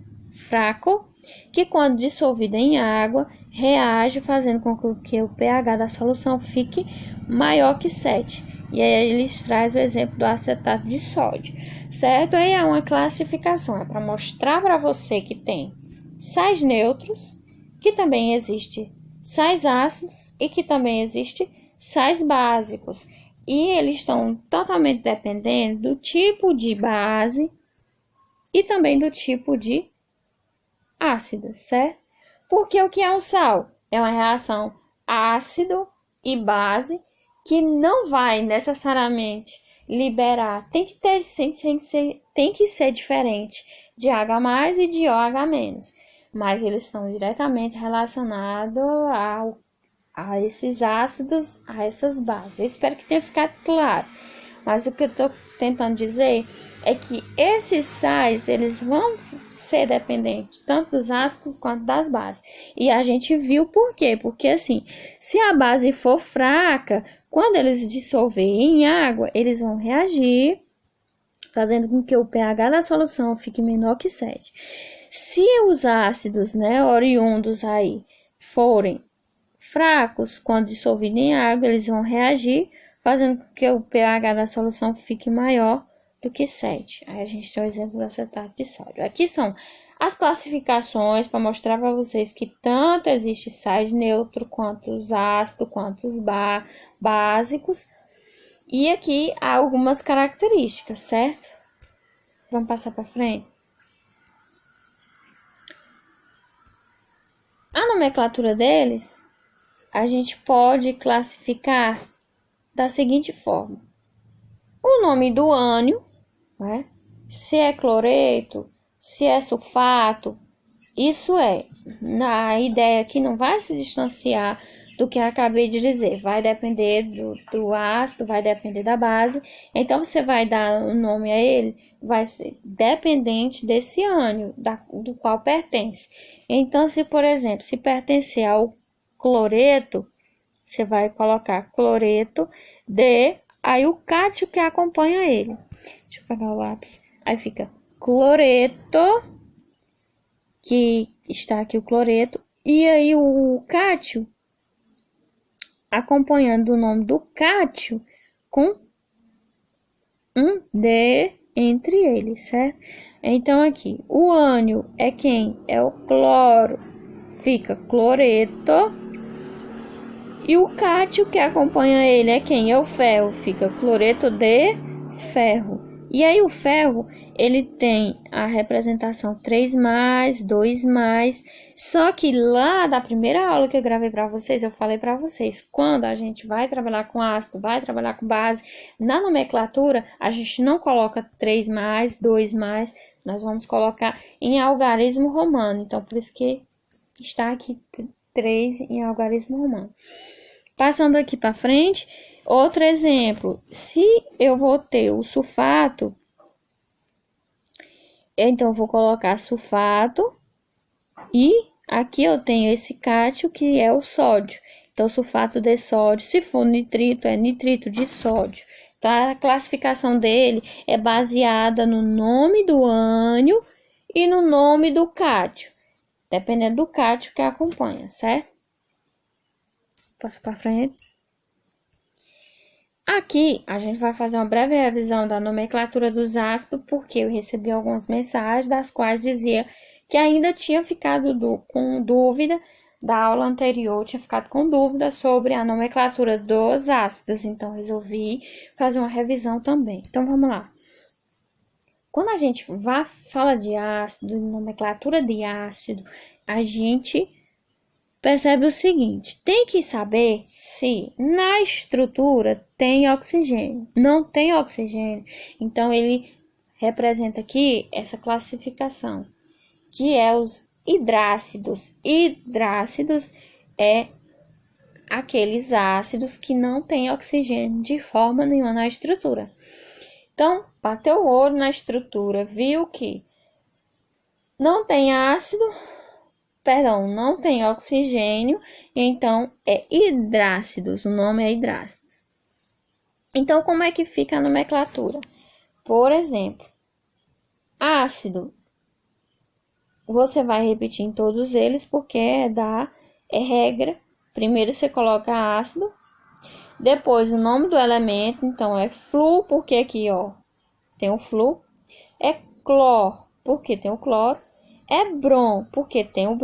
fraco, que quando dissolvido em água, reage fazendo com que o pH da solução fique maior que 7. E aí eles trazem o exemplo do acetato de sódio, certo? Aí é uma classificação, é para mostrar para você que tem sais neutros, que também existe sais ácidos e que também existe sais básicos. E eles estão totalmente dependendo do tipo de base e também do tipo de ácido, certo? Porque o que é um sal? É uma reação ácido e base que não vai necessariamente liberar. Tem que ser diferente de H+ e de OH-. Mas eles estão diretamente relacionados a esses ácidos, a essas bases. Eu espero que tenha ficado claro. Mas o que eu estou tentando dizer é que esses sais, eles vão ser dependentes tanto dos ácidos quanto das bases. E a gente viu por quê? Porque assim, se a base for fraca, quando eles dissolverem em água, eles vão reagir, fazendo com que o pH da solução fique menor que 7. Se os ácidos, né, oriundos aí forem fracos, quando dissolvidos em água, eles vão reagir, fazendo com que o pH da solução fique maior do que 7. Aí a gente tem o exemplo do acetato de sódio. Aqui são as classificações para mostrar para vocês que tanto existe sais neutros, quanto os ácidos, quanto os básicos. E aqui há algumas características, certo? Vamos passar para frente. A nomenclatura deles, a gente pode classificar da seguinte forma: o nome do ânion, né? Se é cloreto, se é sulfato, isso é, a ideia aqui não vai se distanciar do que eu acabei de dizer, vai depender do ácido, vai depender da base, então você vai dar o nome a ele, vai ser dependente desse ânion, do qual pertence. Então, se por exemplo, se pertencer ao cloreto, você vai colocar cloreto de, aí o cátio que acompanha ele. Deixa eu pegar o lápis. Aí fica cloreto, que está aqui o cloreto, e aí o cátio acompanhando o nome do cátio com um D entre eles, certo? Então aqui, o ânion é quem? É o cloro, fica cloreto. E o cátio que acompanha ele é quem? É o ferro, fica cloreto de ferro. E aí o ferro, ele tem a representação 3+, 2+, só que lá da primeira aula que eu gravei para vocês, eu falei para vocês, quando a gente vai trabalhar com ácido, vai trabalhar com base, na nomenclatura, a gente não coloca 3+, 2+, nós vamos colocar em algarismo romano, então por isso que está aqui 3 em algarismo romano. Passando aqui para frente, outro exemplo, se eu vou ter o sulfato, então eu vou colocar sulfato e aqui eu tenho esse cátio que é o sódio. Então, sulfato de sódio, se for nitrito, é nitrito de sódio. Então, a classificação dele é baseada no nome do ânion e no nome do cátio, dependendo do cátio que acompanha, certo? Passa para frente. Aqui, a gente vai fazer uma breve revisão da nomenclatura dos ácidos, porque eu recebi algumas mensagens das quais dizia que ainda tinha ficado com dúvida da aula anterior, tinha ficado com dúvida sobre a nomenclatura dos ácidos, então resolvi fazer uma revisão também. Então, vamos lá. Quando a gente fala de ácido, nomenclatura de ácido, a gente percebe o seguinte, tem que saber se na estrutura tem oxigênio. Não tem oxigênio, então ele representa aqui essa classificação, que é os hidrácidos. Hidrácidos é aqueles ácidos que não têm oxigênio de forma nenhuma na estrutura. Então, bateu o olho na estrutura, viu que não tem não tem oxigênio, então é hidrácidos, o nome é hidrácidos. Então, como é que fica a nomenclatura? Por exemplo, ácido, você vai repetir em todos eles, porque é regra. Primeiro você coloca ácido, depois o nome do elemento, então é flu, porque aqui, ó, tem o flu, é clor, porque tem o cloro, é brom, porque tem o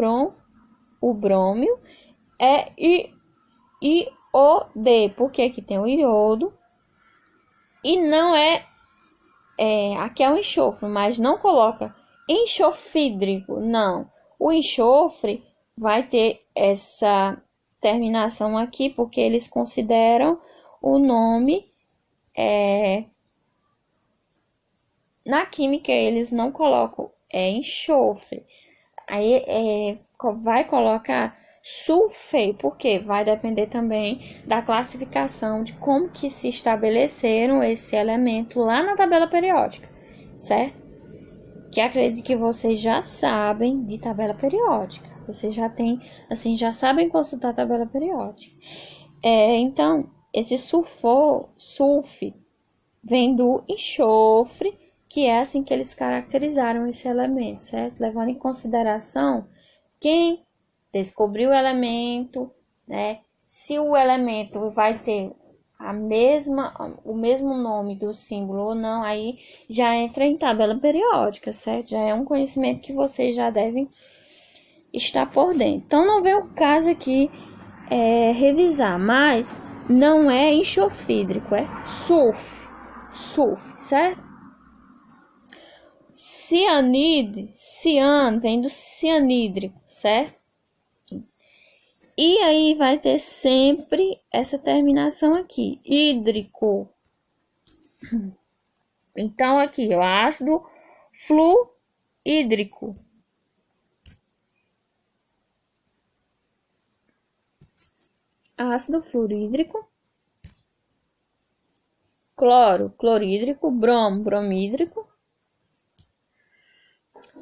brômio, é iod, porque aqui tem o iodo, e não aqui é o enxofre, mas não coloca enxofídrico, não. O enxofre vai ter essa terminação aqui, porque eles consideram o nome, na química eles não colocam enxofre. Aí vai colocar sulfei, porque vai depender também da classificação de como que se estabeleceram esse elemento lá na tabela periódica, certo? Que acredito que vocês já sabem de tabela periódica. Vocês já têm, assim, já sabem consultar a tabela periódica. Então, esse sulfe vem do enxofre, que é assim que eles caracterizaram esse elemento, certo? Levando em consideração quem descobriu o elemento, né? Se o elemento vai ter o mesmo nome do símbolo ou não, aí já entra em tabela periódica, certo? Já é um conhecimento que vocês já devem estar por dentro. Então, não vem o caso aqui revisar, mas não é enxofídrico, é sulfo, certo? Ciano vem do cianídrico, certo? E aí vai ter sempre essa terminação aqui, hídrico. Então, aqui, o ácido fluídrico. Ácido fluorídrico. Cloro, clorídrico. Bromo, bromídrico.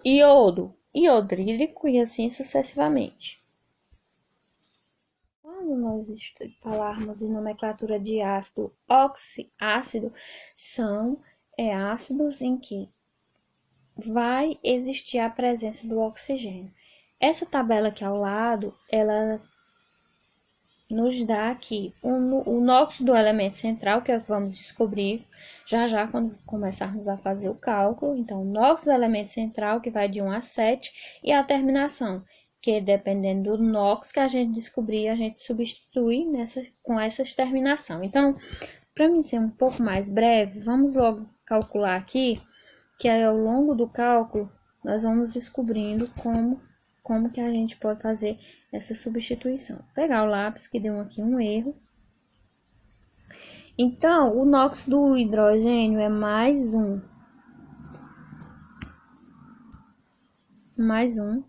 Iodo, iodrídrico e assim sucessivamente. Quando nós falarmos em nomenclatura de ácido oxiácido, são ácidos em que vai existir a presença do oxigênio. Essa tabela aqui ao lado, ela nos dá aqui o NOx do elemento central, que é o que vamos descobrir já quando começarmos a fazer o cálculo. Então, o NOx do elemento central, que vai de 1 a 7, e a terminação, que dependendo do NOx que a gente descobrir, a gente substitui com essa terminação. Então, para mim ser um pouco mais breve, vamos logo calcular aqui, que aí ao longo do cálculo nós vamos descobrindo como que a gente pode fazer essa substituição. Vou pegar o lápis que deu aqui um erro. Então, o NOx do hidrogênio é mais um. Mais um.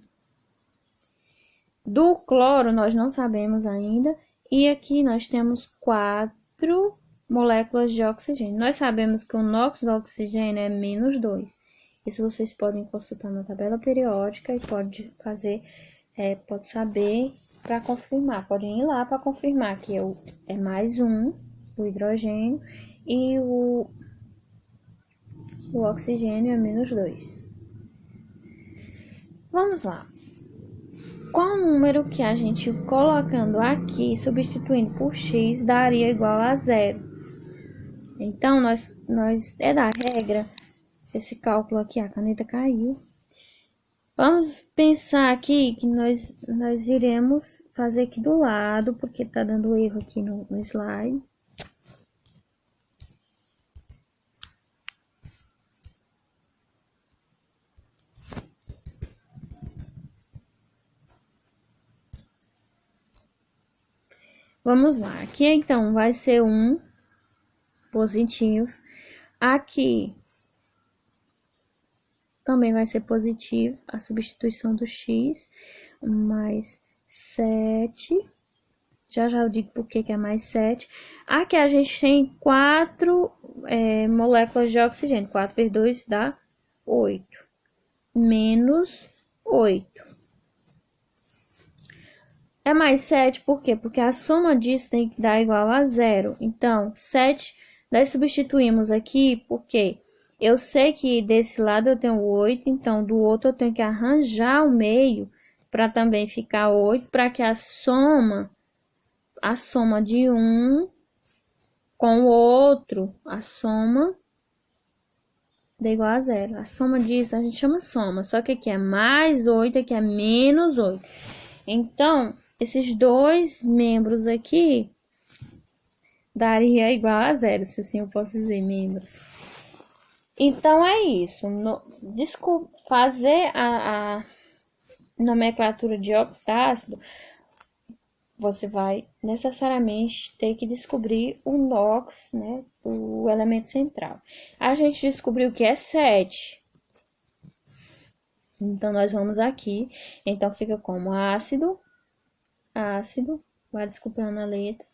Do cloro nós não sabemos ainda. E aqui nós temos 4 moléculas de oxigênio. Nós sabemos que o NOx do oxigênio é menos 2. Isso vocês podem consultar na tabela periódica e pode fazer, pode saber para confirmar. Podem ir lá para confirmar que é mais um, o hidrogênio, e o oxigênio é menos 2. Vamos lá. Qual número que a gente colocando aqui, substituindo por x, daria igual a 0? Então, nós é da regra, esse cálculo aqui, a caneta caiu. Vamos pensar aqui que nós iremos fazer aqui do lado, porque tá dando erro aqui no slide. Vamos lá, aqui então vai ser um positivo, aqui também vai ser positivo, a substituição do x, mais 7, já eu digo por que é mais 7. Aqui a gente tem 4 moléculas de oxigênio, 4 vezes 2 dá 8, menos 8. É mais 7, por quê? Porque a soma disso tem que dar igual a 0. Então, 7, nós substituímos aqui, porque eu sei que desse lado eu tenho 8, então do outro eu tenho que arranjar o meio para também ficar 8, para que a soma de um com o outro, a soma dá igual a 0. A soma disso a gente chama soma, só que aqui é mais 8, aqui é menos 8. Então, esses dois membros aqui daria igual a 0, se assim eu posso dizer, membros. Então, é isso. Fazer a nomenclatura de oxidácido, você vai necessariamente ter que descobrir o NOx, né, o elemento central. A gente descobriu que é 7. Então, nós vamos aqui. Então, fica como ácido, vai desculpando a letra,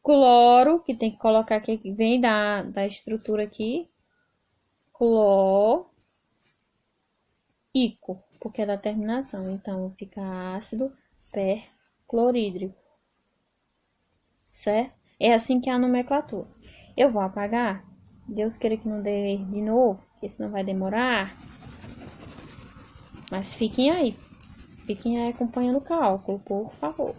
cloro, que tem que colocar aqui, que vem da estrutura aqui, clorico, porque é da terminação, então fica ácido perclorídrico, certo? É assim que é a nomenclatura. Eu vou apagar, Deus queira que não dê erro de novo, porque senão vai demorar, mas fiquem aí acompanhando o cálculo, por favor.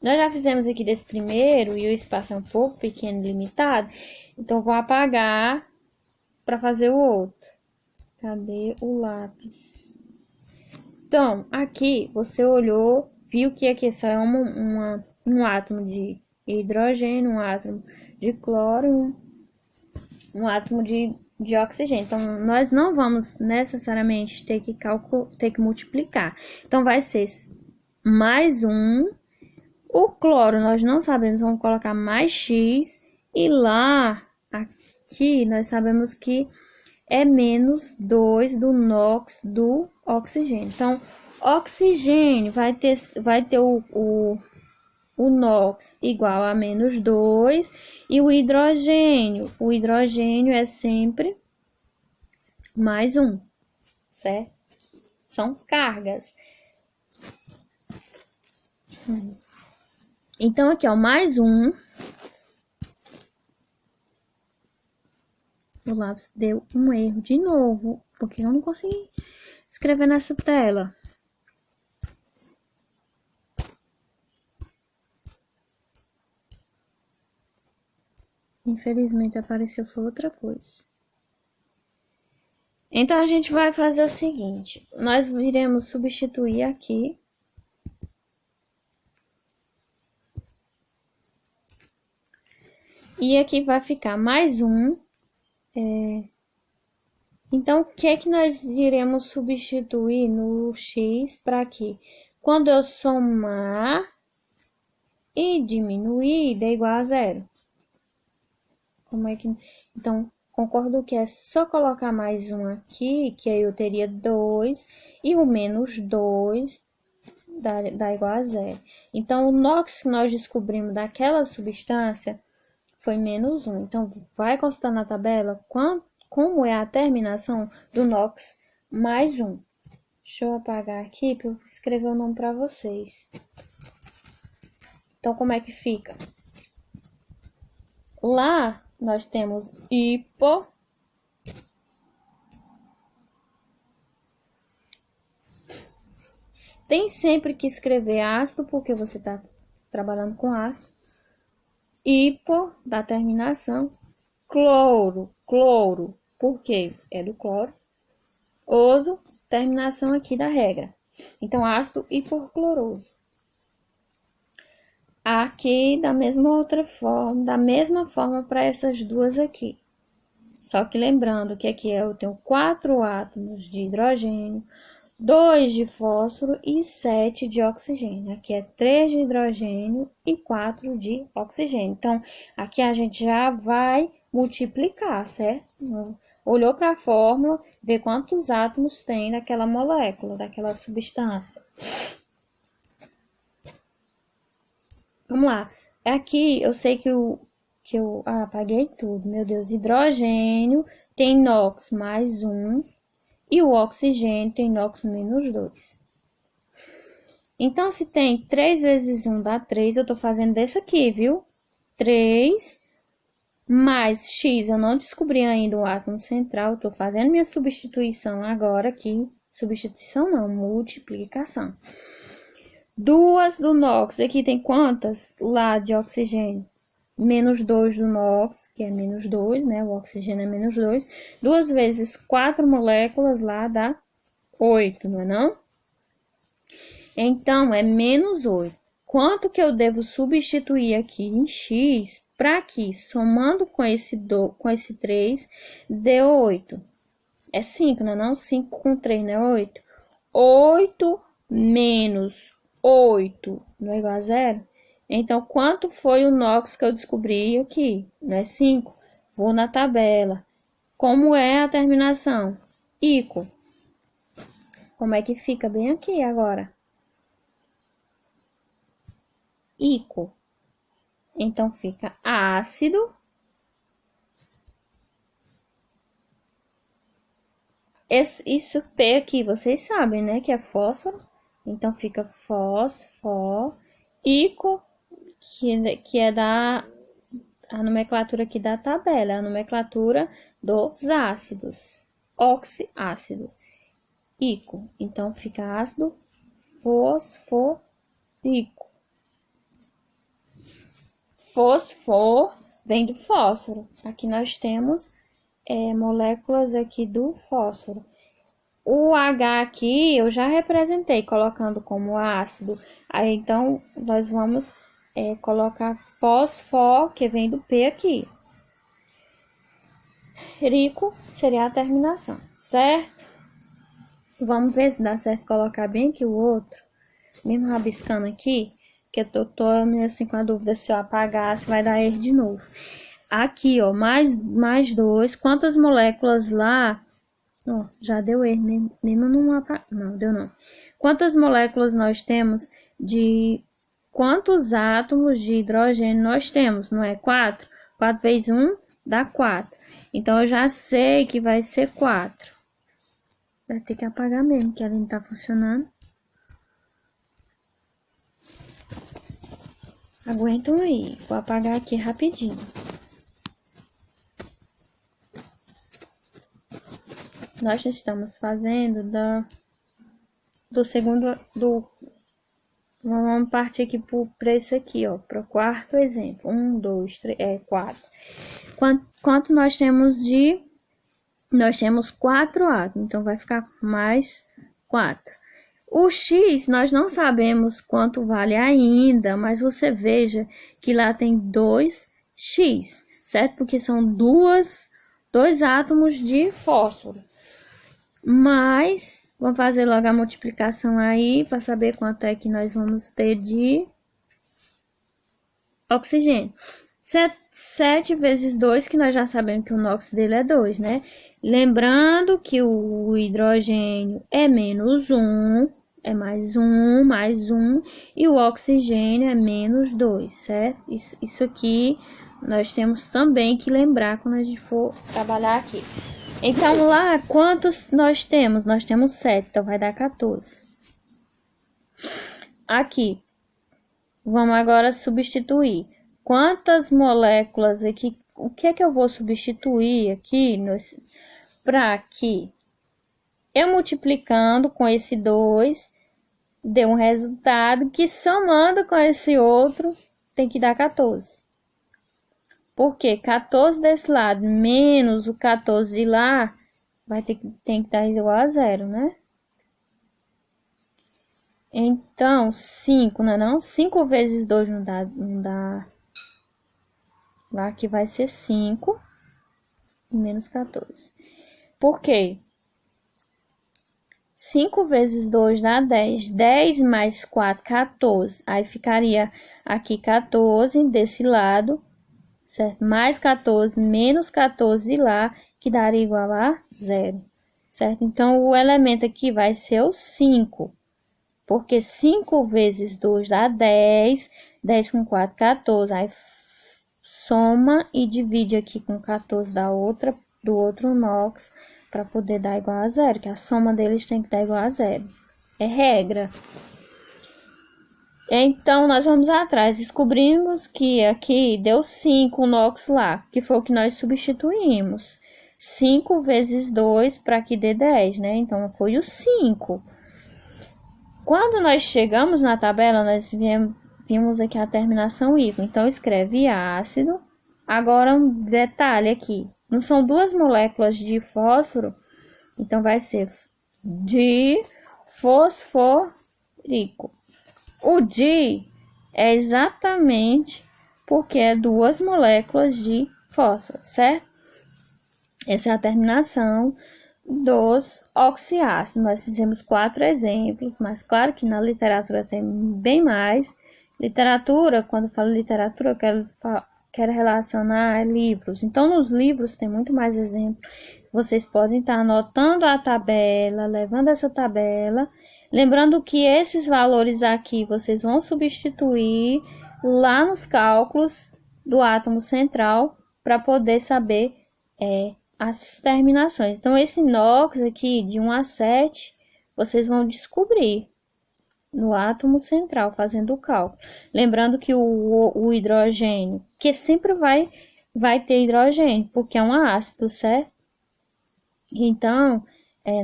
Nós já fizemos aqui desse primeiro e o espaço é um pouco pequeno e limitado, então vou apagar para fazer o outro. Cadê o lápis? Então, aqui você olhou, viu que aqui só é um átomo de hidrogênio, um átomo de cloro, um átomo de oxigênio. Então, nós não vamos necessariamente ter que multiplicar. Então, vai ser mais um. O cloro, nós não sabemos, vamos colocar mais x. E lá, aqui, nós sabemos que é menos 2 do NOx do oxigênio. Então, oxigênio vai ter o NOx igual a menos 2. E o hidrogênio é sempre mais 1, certo? São cargas. Então, aqui, ó, mais 1. O lápis deu um erro de novo, porque eu não consegui escrever nessa tela. Infelizmente apareceu foi outra coisa. Então, a gente vai fazer o seguinte. Nós iremos substituir aqui. E aqui vai ficar mais um. Então, o que é que nós iremos substituir no x para aqui? Quando eu somar e diminuir, dá igual a zero. Como é que... Então, concordo que é só colocar mais um aqui, que aí eu teria 2, e o menos 2 dá igual a zero. Então, o NOx que nós descobrimos daquela substância foi menos 1. Então, vai constar na tabela como é a terminação do NOx mais 1. Deixa eu apagar aqui para eu escrever o nome para vocês. Então, como é que fica? Lá, nós temos hipo. Tem sempre que escrever ácido, porque você está trabalhando com ácido. Hipo, da terminação. Cloro, porque é do cloro. Oso, terminação aqui da regra. Então, ácido hipocloroso. Aqui, da mesma forma para essas duas aqui. Só que lembrando que aqui eu tenho 4 átomos de hidrogênio, 2 de fósforo e 7 de oxigênio. Aqui é 3 de hidrogênio e 4 de oxigênio. Então, aqui a gente já vai multiplicar, certo? Olhou para a fórmula, vê quantos átomos tem daquela molécula, daquela substância. Vamos lá. Aqui eu sei que eu apaguei tudo. Meu Deus, hidrogênio tem NOx mais 1 e o oxigênio tem NOx menos 2. Então, se tem 3 vezes 1 dá 3, eu tô fazendo desse aqui, viu? 3 mais X, eu não descobri ainda o átomo central, eu tô fazendo minha substituição agora aqui. Substituição não, multiplicação. 2 do NOx, aqui tem quantas? Lá de oxigênio. Menos 2 do NOx, que é menos 2, né? O oxigênio é menos 2. 2 vezes 4 moléculas lá dá 8, não é não? Então, é menos 8. Quanto que eu devo substituir aqui em X para que, somando com esse 3, dê 8? É 5, não é não? 5 com 3, não é 8? 8 menos 8 não é igual a 0? Então, quanto foi o NOx que eu descobri aqui? Não é 5? Vou na tabela. Como é a terminação? Ico. Como é que fica bem aqui agora? Ico. Então, fica ácido. Isso P aqui, vocês sabem, né? Que é fósforo. Então, fica fósforo. Ico, que é a nomenclatura aqui da tabela. A nomenclatura dos ácidos. Oxiácido. Ico. Então, fica ácido fosfórico. Fosfor vem do fósforo. Aqui nós temos moléculas aqui do fósforo. O H aqui eu já representei colocando como ácido. Aí então nós vamos colocar fósforo, que vem do P aqui. Rico seria a terminação, certo? Vamos ver se dá certo colocar bem aqui o outro. Mesmo rabiscando aqui, que eu tô assim com a dúvida se eu apagar, se vai dar erro de novo. Aqui, ó, mais 2. Quantas moléculas lá? Ó, já deu erro mesmo não apagar. Não, deu não. Quantas moléculas nós temos de... Quantos átomos de hidrogênio nós temos? Não é 4? 4 vezes 1 dá 4. Então, eu já sei que vai ser 4. Vai ter que apagar mesmo, que ela não tá funcionando. Aguentam aí. Vou apagar aqui rapidinho. Nós estamos fazendo do segundo... Vamos partir aqui para esse aqui, ó. Para o quarto exemplo. 1, 2, 3, 4. Quanto nós temos de... Nós temos 4 átomos. Então, vai ficar mais 4. O X, nós não sabemos quanto vale ainda, mas você veja que lá tem 2X. certo? Porque são dois átomos de fósforo. Mas, vamos fazer logo a multiplicação aí, para saber quanto é que nós vamos ter de oxigênio. 7 vezes 2, que nós já sabemos que o NOx dele é 2, né? Lembrando que o hidrogênio é menos 1, é mais 1, e o oxigênio é menos 2, certo? Isso aqui nós temos também que lembrar quando a gente for trabalhar aqui. Então, lá, quantos nós temos? Nós temos 7, então vai dar 14. Aqui, vamos agora substituir. Quantas moléculas aqui? O que é que eu vou substituir aqui para que eu multiplicando com esse 2 dê um resultado que somando com esse outro tem que dar 14. Porque 14 desse lado menos o 14 de lá tem que dar igual a 0, né? Então, 5, não é não? 5 vezes 2 não dá. Lá que vai ser 5 menos 14. Por quê? 5 vezes 2 dá 10. 10 mais 4, 14. Aí ficaria aqui 14 desse lado, certo? Mais 14 menos 14 de lá, que daria igual a 0, certo? Então, o elemento aqui vai ser o 5. Porque 5 vezes 2 dá 10. 10 com 4, 14. Aí soma e divide aqui com 14 do outro NOx para poder dar igual a 0, que a soma deles tem que dar igual a 0. É regra. Então, nós vamos atrás. Descobrimos que aqui deu 5 o NOx lá, que foi o que nós substituímos. 5 vezes 2 para que dê 10, né? Então, foi o 5. Quando nós chegamos na tabela, nós vimos aqui a terminação íon. Então, escreve ácido. Agora, um detalhe aqui. Não são duas moléculas de fósforo? Então, vai ser difosfórico. O di é exatamente porque é duas moléculas de fósforo, certo? Essa é a terminação dos oxiácidos. Nós fizemos 4 exemplos, mas claro que na literatura tem bem mais. Literatura, quando falo literatura, eu quero relacionar livros. Então, nos livros tem muito mais exemplos. Vocês podem estar anotando a tabela, levando essa tabela. Lembrando que esses valores aqui vocês vão substituir lá nos cálculos do átomo central para poder saber as terminações. Então, esse NOx aqui, de 1 a 7, vocês vão descobrir no átomo central, fazendo o cálculo. Lembrando que o hidrogênio, que sempre vai ter hidrogênio, porque é um ácido, certo? Então,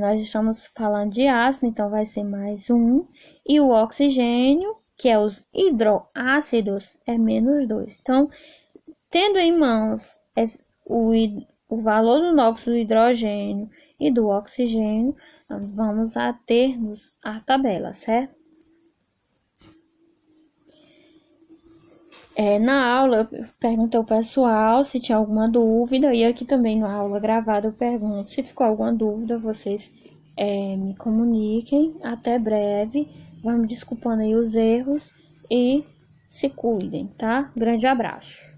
nós estamos falando de ácido, então vai ser mais 1. E o oxigênio, que é os hidroácidos, é menos 2. Então, tendo em mãos o valor do NOx, do hidrogênio e do oxigênio, nós vamos ater-nos à tabela, certo? Na aula, eu perguntei ao pessoal se tinha alguma dúvida, e aqui também na aula gravada eu pergunto. Se ficou alguma dúvida, vocês me comuniquem. Até breve. Vamos desculpando aí os erros e se cuidem, tá? Grande abraço.